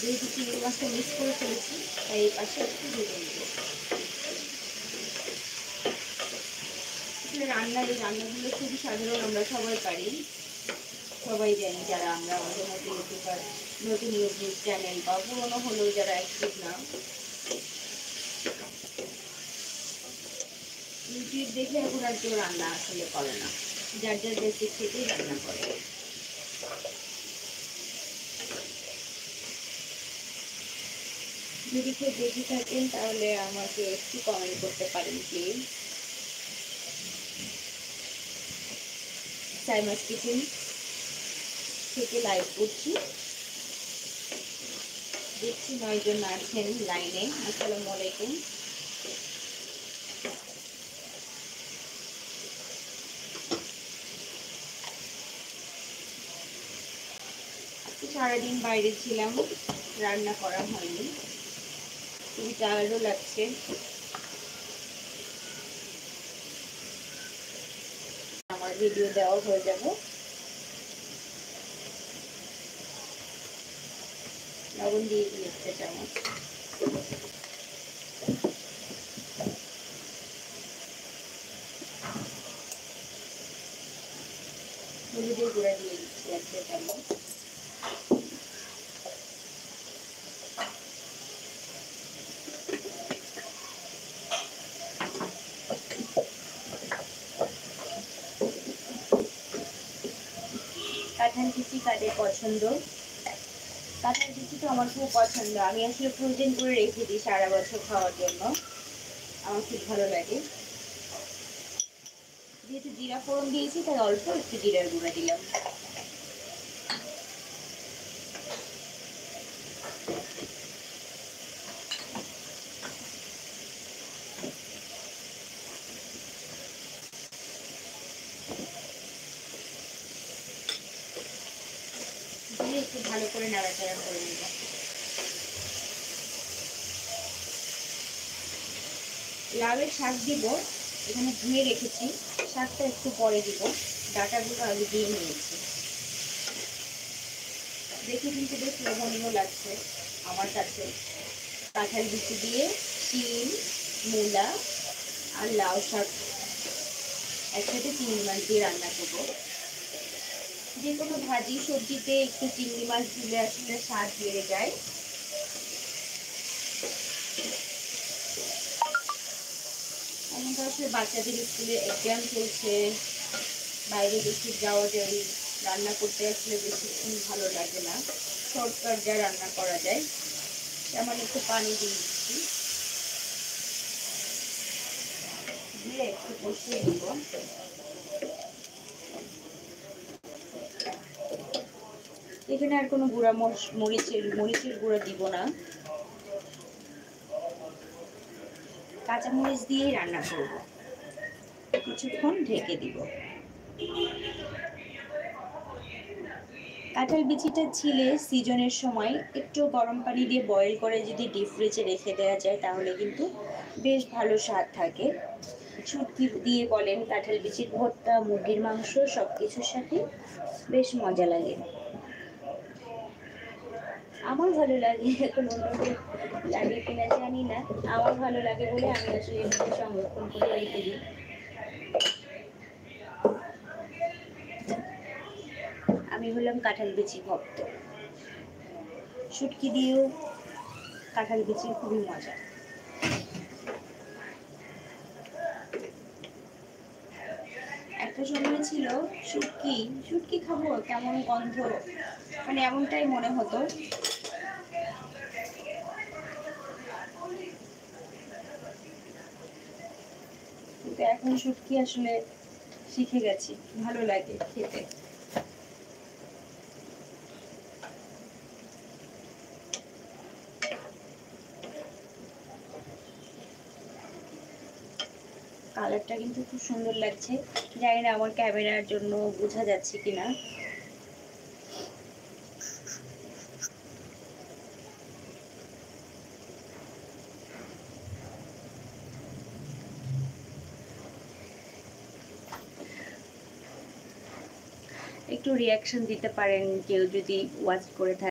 যেহেতু চিংড়ি মাছটা মিক্স করে ফেলেছি তাই এই পাশে একটু ভেজে নেব। এই রান্নাগুলো খুবই সাধারণ, আমরা সবাই পারি, সবাই জানি যারা আমরা আমাদের মতো ইউটিউবার, নতুন ইউটিউব চ্যানেল বা পুরোনো হলেও যারা অ্যাক্টিভ না, ইউটিউব দেখে এখন আর কেউ রান্না আসলে করে না, যার যার বেসিক থেকেই রান্না করে। যদি কেউ দেখে থাকেন তাহলে আমাকে একটু কমেন্ট করতে পারেন প্লিজ। সাইমাস কিচেন থেকে লাইভ করছি, দেখছি 9 জন আছেন লাইনে। আসসালামু আলাইকুম। সারাদিন বাইরে ছিলাম, রান্না করা হয়নি, খুবই টায়ার্ডও লাগছে। আমার ভিডিও দেওয়া হয়ে যাবে। লবণ দিয়ে দিই 1 চামচ। হলুদের গুঁড়া দিয়ে দিচ্ছি 1 চামচ। কাঁঠাল বিচি কাদের পছন্দ? কাঁঠাল বিচি তো আমার খুব পছন্দ, আমি আসলে ফ্রোজেন করে রেখে দিই সারা বছর খাওয়ার জন্য, আমার খুব ভালো লাগে। যেহেতু জিরা ফোড়ন দিয়েছি তাই অল্প একটু জিরার গুঁড়া দিলাম। দিয়ে একটু ভালো করে নাড়াচাড়া করে নেব। লাউয়ের শাক দিব, এখানে ধুয়ে রেখেছি, শাকটা একটু পরে দিব, ডাঁটাগুলো আগে দিয়ে নিয়েছি। দেখে কিন্তু বেশ লোভনীয় লাগছে আমার কাছে। কাঁঠাল বিচি দিয়ে শিম, মূলা আর লাউ শাক একসাথে চিংড়ি মাছ দিয়ে রান্না করবো। যে কোনো ভাজি সবজিতে একটু চিংড়ি মাছ দিলে আসলে স্বাদ বেড়ে যায়। এখন তো আসলে বাচ্চাদের স্কুলে এক্সাম চলছে, বাইরে বেশি যাওয়া যায়, রান্না করতে আসলে বেশিক্ষণ ভালো লাগে না, শর্টকাট যা রান্না করা যায়। তেমন একটু পানি দিয়ে দিচ্ছি, দিয়ে একটু কষিয়ে দিব। এখানে আর কোনো গুঁড়া মরিচের গুঁড়া দিব না, কাঁচামরিচ দিয়েই রান্না করব। কিছুক্ষণ ঢেকে দিব। কাঁঠাল বিচিটা ছিলে সিজনের সময় একটু গরম পানি দিয়ে বয়েল করে যদি ডিপ ফ্রিজে রেখে দেওয়া যায় তাহলে কিন্তু বেশ ভালো স্বাদ থাকে। শুটকি দিয়ে বলেন, কাঁঠাল বিচির ভর্তা, মুরগির মাংস, সব কিছুর সাথে বেশ মজা লাগে। আমার ভালো লাগে, এখন অন্যদের লাগে কিনা জানি না, আমার ভালো লাগে বলে আমি আসলে এভাবে সংরক্ষণ করে রেখে দিই। আমি হলাম কাঁঠাল বিচি ভক্ত। শুটকি দিয়েও কাঁঠাল বিচি খুবই মজা। একটা সময় ছিল শুটকি খাবো, কেমন গন্ধ, মানে এমনটাই মনে হতো। কিন্তু এখন শুটকি আসলে শিখে গেছি, ভালো লাগে খেতে। কালারটা কিন্তু খুব সুন্দর লাগছে, জানি না আমার ক্যামেরার জন্য বোঝা যাচ্ছে কিনা। একটু রিয়াকশন দিতে পারেন কেউ যদি ওয়াচ করে থাকে।